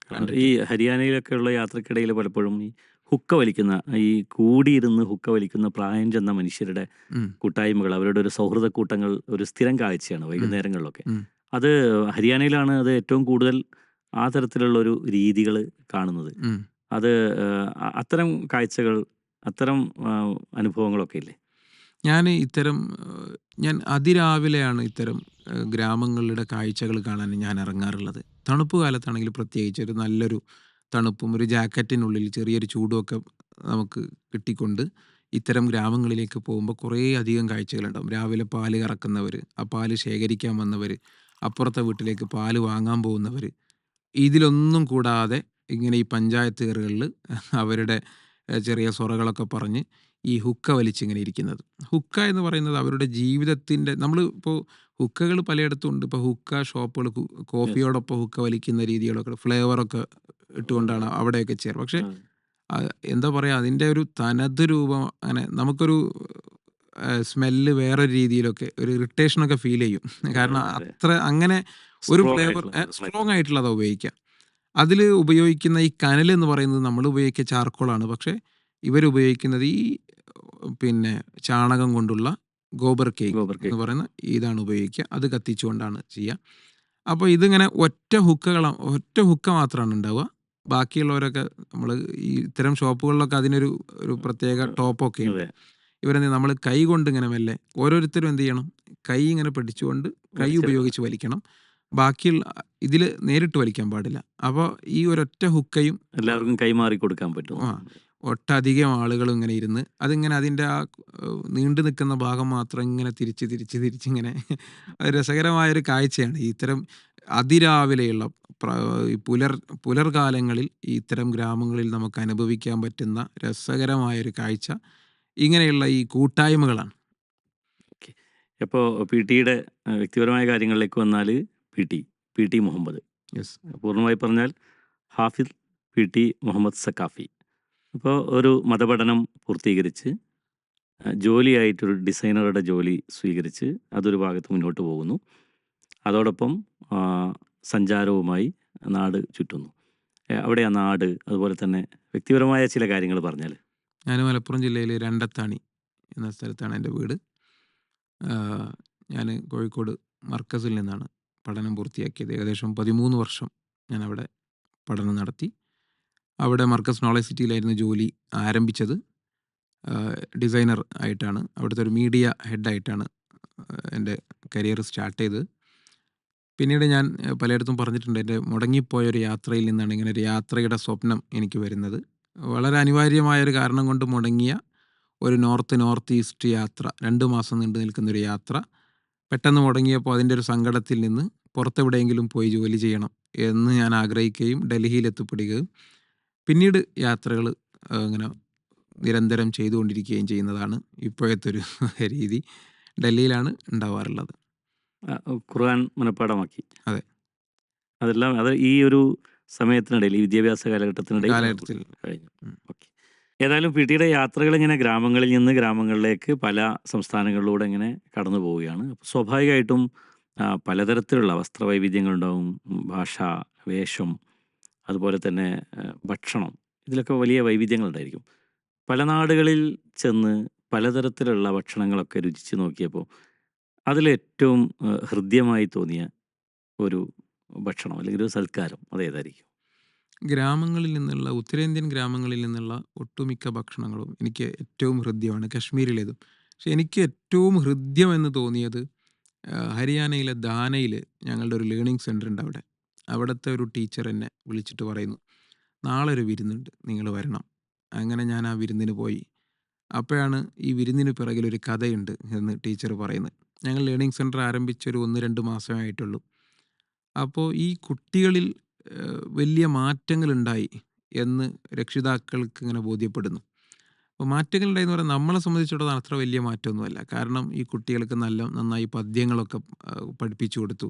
ഈ ഹരിയാനയിലൊക്കെയുള്ള യാത്രക്കിടയിൽ പലപ്പോഴും ഈ ഹുക്ക വലിക്കുന്ന, ഈ കൂടിയിരുന്ന് ഹുക്ക വലിക്കുന്ന പ്രായം ചെന്ന മനുഷ്യരുടെ കൂട്ടായ്മകൾ, അവരുടെ ഒരു സൗഹൃദ കൂട്ടങ്ങൾ ഒരു സ്ഥിരം കാഴ്ചയാണ് വൈകുന്നേരങ്ങളിലൊക്കെ. അത് ഹരിയാനയിലാണ് അത് ഏറ്റവും കൂടുതൽ ആ തരത്തിലുള്ള ഒരു രീതികൾ കാണുന്നത്. അത് അത്തരം കാഴ്ചകൾ, അത്തരം അനുഭവങ്ങളൊക്കെ ഇല്ലേ? ഞാൻ അതിരാവിലെയാണ് ഇത്തരം ഗ്രാമങ്ങളുടെ കാഴ്ചകൾ കാണാൻ ഞാൻ ഇറങ്ങാറുള്ളത്. തണുപ്പ് കാലത്താണെങ്കിൽ പ്രത്യേകിച്ച് ഒരു നല്ലൊരു തണുപ്പും ഒരു ജാക്കറ്റിനുള്ളിൽ ചെറിയൊരു ചൂടുമൊക്കെ നമുക്ക് കിട്ടിക്കൊണ്ട് ഇത്തരം ഗ്രാമങ്ങളിലേക്ക് പോകുമ്പോൾ കുറേ അധികം കാഴ്ചകളുണ്ടാവും. രാവിലെ പാല് കറക്കുന്നവർ, ആ പാല് ശേഖരിക്കാൻ വന്നവർ, അപ്പുറത്തെ വീട്ടിലേക്ക് പാല് വാങ്ങാൻ പോകുന്നവർ, ഇതിലൊന്നും കൂടാതെ ഇങ്ങനെ ഈ പഞ്ചായത്ത് കയറുകളിൽ അവരുടെ ചെറിയ സൊറകളൊക്കെ പറഞ്ഞ് ഈ ഹുക്ക വലിച്ചിങ്ങനെ ഇരിക്കുന്നത്. ഹുക്ക എന്ന് പറയുന്നത് അവരുടെ ജീവിതത്തിൻ്റെ, നമ്മൾ ഇപ്പോൾ ഹുക്കകൾ പലയിടത്തും ഉണ്ട്. ഇപ്പോൾ ഹുക്ക ഷോപ്പുകൾ കോഫിയോടൊപ്പം ഹുക്ക വലിക്കുന്ന രീതികളൊക്കെ ഫ്ലേവറൊക്കെ ഇട്ടുകൊണ്ടാണ് അവിടെയൊക്കെ ചേർത്ത്. പക്ഷേ എന്താ പറയുക, അതിൻ്റെ ഒരു തനത് രൂപം അങ്ങനെ നമുക്കൊരു സ്മെല്ല് വേറൊരു രീതിയിലൊക്കെ ഒരു ഇറിറ്റേഷനൊക്കെ ഫീൽ ചെയ്യും. കാരണം അതെ. അത്ര അങ്ങനെ ഒരു സ്ട്രോങ് ഫ്ലേവർ ആയിട്ടുള്ള സ്ട്രോങ് ആയിട്ടുള്ളതാണ് ഉപയോഗിക്കുക. അതിൽ ഉപയോഗിക്കുന്ന ഈ കനൽ എന്ന് പറയുന്നത് നമ്മൾ ഉപയോഗിക്കുക ചാർക്കോളാണ്. പക്ഷേ ഇവരുപയോഗിക്കുന്നത് ഈ പിന്നെ ചാണകം കൊണ്ടുള്ള ഗോബർ കേക്ക് ഗോബർ എന്ന് കേക്ക്. പറയുന്ന ഇതാണ് ഉപയോഗിക്കുക. അത് കത്തിച്ചുകൊണ്ടാണ് ചെയ്യുക. അപ്പോൾ ഇതിങ്ങനെ ഒറ്റ ഹുക്ക മാത്രമാണ് ഉണ്ടാവുക. ബാക്കിയുള്ളവരൊക്കെ നമ്മൾ ഈ ഇത്തരം ഷോപ്പുകളിലൊക്കെ അതിനൊരു പ്രത്യേക ടോപ്പൊക്കെ ഉണ്ട്. അതെ. ഇവരെന്ത് നമ്മൾ കൈ കൊണ്ട് ഇങ്ങനെ മെല്ലെ ഓരോരുത്തരും എന്ത് ചെയ്യണം, കൈ ഇങ്ങനെ പിടിച്ചുകൊണ്ട് കൈ വലിച്ചെടുക്കണം. ഉപയോഗിച്ച് വലിക്കണം. ബാക്കിയുള്ള ഇതിൽ നേരിട്ട് വലിക്കാൻ പാടില്ല. അപ്പോൾ ഈ ഒരൊറ്റ ഹുക്കയും എല്ലാവർക്കും കൈമാറി കൊടുക്കാൻ പറ്റും. ആ ഒട്ടധികം ആളുകളും ഇങ്ങനെ ഇരുന്ന് അതിങ്ങനെ അതിൻ്റെ ആ നീണ്ടു നിൽക്കുന്ന ഭാഗം മാത്രം ഇങ്ങനെ തിരിച്ചിങ്ങനെ അത് രസകരമായൊരു കാഴ്ചയാണ്. ഈ ഇത്തരം അതിരാവിലെയുള്ള ഈ പുലർകാലങ്ങളിൽ ഈ ഇത്തരം ഗ്രാമങ്ങളിൽ നമുക്ക് അനുഭവിക്കാൻ പറ്റുന്ന രസകരമായൊരു കാഴ്ച ഇങ്ങനെയുള്ള ഈ കൂട്ടായ്മകളാണ്. ഓക്കെ. അപ്പോൾ പി.ടിയുടെ വ്യക്തിപരമായ കാര്യങ്ങളിലേക്ക് വന്നാൽ പി.ടി മുഹമ്മദ്. യെസ്. പൂർണ്ണമായി പറഞ്ഞാൽ ഹാഫിദ് പി.ടി മുഹമ്മദ് സക്കാഫി. അപ്പോൾ ഒരു മതപഠനം പൂർത്തീകരിച്ച് ജോലിയായിട്ടൊരു ഡിസൈനറുടെ ജോലി സ്വീകരിച്ച് അതൊരു ഭാഗത്ത് മുന്നോട്ട് പോകുന്നു. അതോടൊപ്പം സഞ്ചാരവുമായി നാട് ചുറ്റുന്നു. അവിടെ ആ നാട് അതുപോലെ തന്നെ വ്യക്തിപരമായ ചില കാര്യങ്ങൾ പറഞ്ഞാൽ. ഞാൻ മലപ്പുറം ജില്ലയിൽ രണ്ടത്താണി എന്ന സ്ഥലത്താണ് എൻ്റെ വീട്. ഞാൻ കോഴിക്കോട് മർക്കസിൽ നിന്നാണ് പഠനം പൂർത്തിയാക്കിയത്. ഏകദേശം 13 വർഷം ഞാനവിടെ പഠനം നടത്തി. അവിടെ മർക്കസ് നോളജ് സിറ്റിയിലായിരുന്നു ജോലി ആരംഭിച്ചത്. ഡിസൈനർ ആയിട്ടാണ്, അവിടുത്തെ ഒരു മീഡിയ ഹെഡായിട്ടാണ് എൻ്റെ കരിയർ സ്റ്റാർട്ട് ചെയ്തത്. പിന്നീട് ഞാൻ പലയിടത്തും പറഞ്ഞിട്ടുണ്ട്, എൻ്റെ മുടങ്ങിപ്പോയൊരു യാത്രയിൽ നിന്നാണ് ഇങ്ങനെ ഒരു യാത്രയുടെ സ്വപ്നം എനിക്ക് വരുന്നത്. വളരെ അനിവാര്യമായൊരു കാരണം കൊണ്ട് മുടങ്ങിയ ഒരു നോർത്ത് ഈസ്റ്റ് യാത്ര, 2 മാസം നീണ്ടു നിൽക്കുന്നൊരു യാത്ര പെട്ടെന്ന് മുടങ്ങിയപ്പോൾ അതിൻ്റെ ഒരു സങ്കടത്തിൽ നിന്ന് പുറത്തെവിടെയെങ്കിലും പോയി ജോലി ചെയ്യണം എന്ന് ഞാൻ ആഗ്രഹിക്കുകയും ഡൽഹിയിലെത്തിപ്പെടുകയും പിന്നീട് യാത്രകൾ ഇങ്ങനെ നിരന്തരം ചെയ്തുകൊണ്ടിരിക്കുകയും ചെയ്യുന്നതാണ് ഇപ്പോഴത്തെ ഒരു രീതി. ഡൽഹിയിലാണ് ഉണ്ടാവാറുള്ളത്. ഖുർആൻ മനഃപ്പാടമാക്കി. അതെ. അതെല്ലാം അത് ഈ ഒരു സമയത്തിനിടയിൽ, ഈ വിദ്യാഭ്യാസ കാലഘട്ടത്തിനിടയിൽ കാലഘട്ടത്തിൽ കഴിഞ്ഞു. ഓക്കെ. ഏതായാലും പി.ടിയുടെ യാത്രകൾ ഇങ്ങനെ ഗ്രാമങ്ങളിൽ നിന്ന് ഗ്രാമങ്ങളിലേക്ക് പല സംസ്ഥാനങ്ങളിലൂടെ ഇങ്ങനെ കടന്നു പോവുകയാണ്. അപ്പോൾ സ്വാഭാവികമായിട്ടും പലതരത്തിലുള്ള വസ്ത്രവൈവിധ്യങ്ങളുണ്ടാവും, ഭാഷ, വേഷം, അതുപോലെ തന്നെ ഭക്ഷണം, ഇതിലൊക്കെ വലിയ വൈവിധ്യങ്ങളുണ്ടായിരിക്കും. പല നാടുകളിൽ ചെന്ന് പലതരത്തിലുള്ള ഭക്ഷണങ്ങളൊക്കെ രുചിച്ച് നോക്കിയപ്പോൾ അതിലേറ്റവും ഹൃദ്യമായി തോന്നിയ ഒരു ഭക്ഷണം അല്ലെങ്കിൽ ഒരു സൽക്കാരം അതേതായിരിക്കും? ഗ്രാമങ്ങളിൽ നിന്നുള്ള ഉത്തരേന്ത്യൻ ഗ്രാമങ്ങളിൽ നിന്നുള്ള ഒട്ടുമിക്ക ഭക്ഷണങ്ങളും എനിക്ക് ഏറ്റവും ഹൃദ്യമാണ്, കശ്മീരിലേതും. പക്ഷെ എനിക്ക് ഏറ്റവും ഹൃദ്യം എന്ന് തോന്നിയത് ഹരിയാനയിലെ ദാനയിൽ ഞങ്ങളുടെ ഒരു ലേണിംഗ് സെൻ്റർ ഉണ്ട് അവിടെ. അവിടുത്തെ ഒരു ടീച്ചർ എന്നെ വിളിച്ചിട്ട് പറയുന്നു, നാളെ ഒരു വിരുന്നുണ്ട്, നിങ്ങൾ വരണം. അങ്ങനെ ഞാൻ ആ വിരുന്നിന് പോയി. അപ്പോഴാണ് ഈ വിരുന്നിന് പിറകിലൊരു കഥയുണ്ട് എന്ന് ടീച്ചർ പറയുന്നത്. ഞങ്ങൾ ലേണിംഗ് സെൻ്റർ ആരംഭിച്ചൊരു 1-2 മാസമേ ആയിട്ടുള്ളൂ. അപ്പോൾ ഈ കുട്ടികളിൽ വലിയ മാറ്റങ്ങളുണ്ടായി എന്ന് രക്ഷിതാക്കൾക്ക് ഇങ്ങനെ ബോധ്യപ്പെടുന്നു. അപ്പോൾ മാറ്റങ്ങളുണ്ടായെന്ന് പറഞ്ഞാൽ നമ്മളെ സംബന്ധിച്ചിടത്തോളം അത്ര വലിയ മാറ്റമൊന്നുമല്ല. കാരണം ഈ കുട്ടികൾക്ക് നന്നായി പദ്യങ്ങളൊക്കെ പഠിപ്പിച്ചു കൊടുത്തു,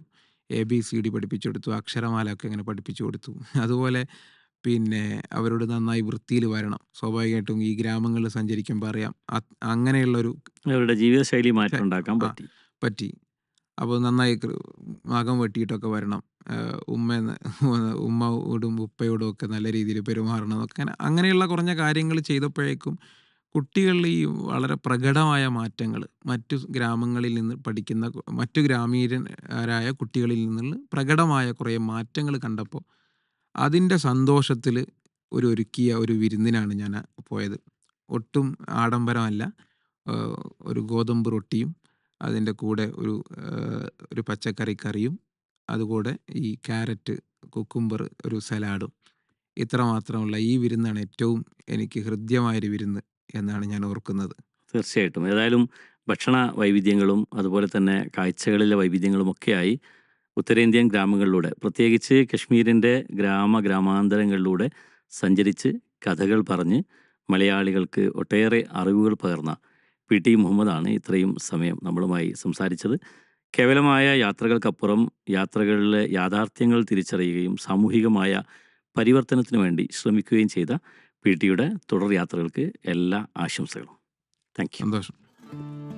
ABCD പഠിപ്പിച്ചു കൊടുത്തു, അക്ഷരമാലയൊക്കെ ഇങ്ങനെ പഠിപ്പിച്ചു കൊടുത്തു. അതുപോലെ പിന്നെ അവരോട് നന്നായി വൃത്തിയിൽ വരണം. സ്വാഭാവികമായിട്ടും ഈ ഗ്രാമങ്ങളിൽ സഞ്ചരിക്കുമ്പോൾ അറിയാം, അങ്ങനെയുള്ളൊരു അവരുടെ ജീവിതശൈലി മാറ്റം ഉണ്ടാക്കാൻ പറ്റി. അപ്പോൾ നന്നായി നഖം വെട്ടിയിട്ടൊക്കെ വരണം. ഉമ്മയോടും ഉപ്പയോടും ഒക്കെ നല്ല രീതിയിൽ പെരുമാറണം എന്നൊക്കെ അങ്ങനെയുള്ള കുറഞ്ഞ കാര്യങ്ങൾ ചെയ്തപ്പോഴേക്കും കുട്ടികളിൽ ഈ വളരെ പ്രകടമായ മാറ്റങ്ങൾ മറ്റു ഗ്രാമങ്ങളിൽ നിന്ന് പഠിക്കുന്ന മറ്റു ഗ്രാമീണരായ കുട്ടികളിൽ നിന്നുള്ള പ്രകടമായ കുറേ മാറ്റങ്ങൾ കണ്ടപ്പോൾ അതിൻ്റെ സന്തോഷത്തിൽ ഒരുക്കിയ ഒരു വിരുന്നിനാണ് ഞാൻ പോയത്. ഒട്ടും ആഡംബരമല്ല. ഒരു ഗോതമ്പ് റൊട്ടിയും അതിൻ്റെ കൂടെ ഒരു പച്ചക്കറി കറിയും, അതുകൂടെ ഈ ക്യാരറ്റ്, കുക്കുംബർ, ഒരു സലാഡും. ഇത്ര മാത്രമുള്ള ഈ വിരുന്നാണ് ഏറ്റവും എനിക്ക് ഹൃദ്യമായൊരു വിരുന്ന് എന്നാണ് ഞാൻ ഓർക്കുന്നത്. തീർച്ചയായിട്ടും. ഏതായാലും ഭക്ഷണ വൈവിധ്യങ്ങളും അതുപോലെ തന്നെ കാഴ്ചകളിലെ വൈവിധ്യങ്ങളുമൊക്കെയായി ഉത്തരേന്ത്യൻ ഗ്രാമങ്ങളിലൂടെ, പ്രത്യേകിച്ച് കശ്മീരിൻ്റെ ഗ്രാമാന്തരങ്ങളിലൂടെ സഞ്ചരിച്ച് കഥകൾ പറഞ്ഞ് മലയാളികൾക്ക് ഒട്ടേറെ അറിവുകൾ പകർന്ന പി.ടി മുഹമ്മദാണ് ഇത്രയും സമയം നമ്മളുമായി സംസാരിച്ചത്. കേവലമായ യാത്രകൾക്കപ്പുറം യാത്രകളിലെ യാഥാർത്ഥ്യങ്ങൾ തിരിച്ചറിയുകയും സാമൂഹികമായ പരിവർത്തനത്തിന് വേണ്ടി ശ്രമിക്കുകയും ചെയ്ത പി ടിയുടെ തുടർ യാത്രകൾക്ക് എല്ലാ ആശംസകളും. Thank you. സന്തോഷം.